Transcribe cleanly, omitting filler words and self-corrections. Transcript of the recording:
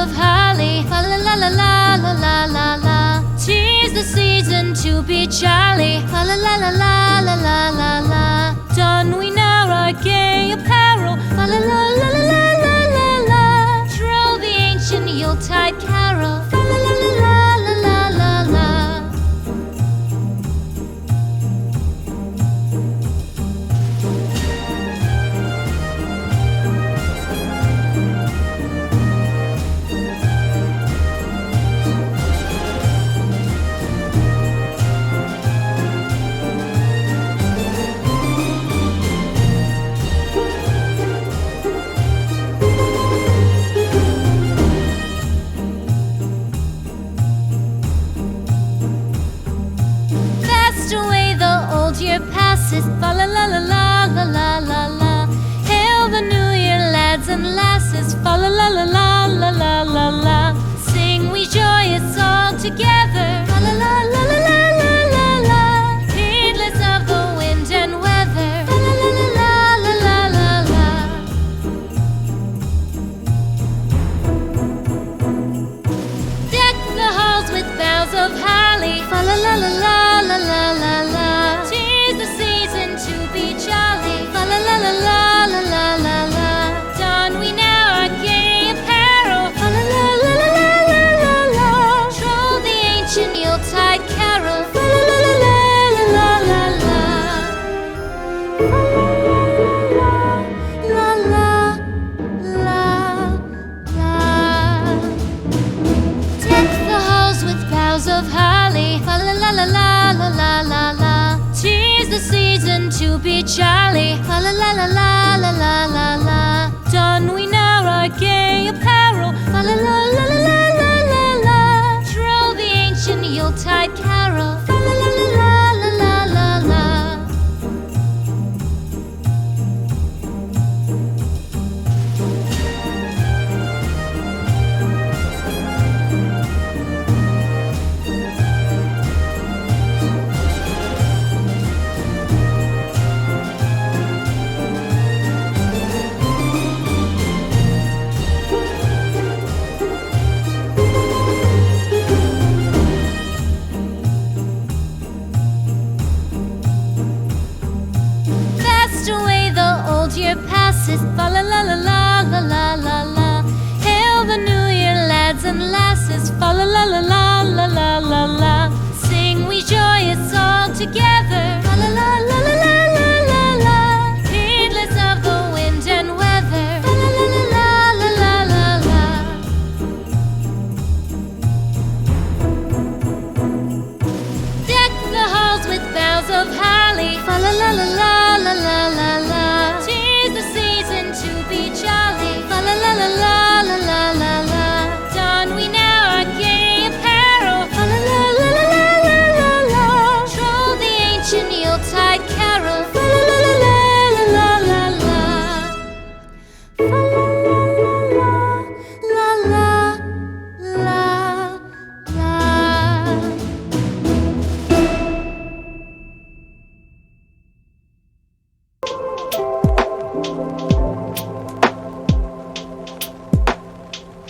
of holly. Fa la la la la la la la la. 'Tis the season to be jolly. Fa la la la la la la la la. Don we now our gay apparel. Fa la la la la la la la la. Troll the ancient Yuletide carol. Fa la la la la la la la la. Year passes, fa la la la la la la la la. Hail the new year, lads and lasses, fa la la la la la la la la. Sing we joyous all together, fa la la la la la la la la. Heedless of the wind and weather, fa la la la la la la la la. Deck the halls with boughs of holly, fa la la la la la la la la. To be jolly, fa la la la la la la la la. Don we now our gay apparel, fa la la la la la la la la. Troll the ancient Yuletide carol, fa la la la la la la la. La la la la. Deck the halls with boughs of holly, fa la la la la la la la la. 'Tis the season to be jolly, fa la la la la la la la la. Don we now our gay apparel, fa la la la la la la la la. Troll the ancient Yuletide carol, fa la la la la la la la la. Year passes, fa la la la la la la la la. Hail the new year, lads and lasses, fa la la la la la la la la. Sing we joyous all together, fa la la la la la la la la. Heedless of the wind and weather, fa la la la la la la la la. Deck the halls with boughs of holly, fa la la la la la la la la. To be jolly, fa la la la la la la la la. Don we now our gay apparel, fa la la la la la la la la. Troll the ancient Yuletide carol, fa la la la la la la la la.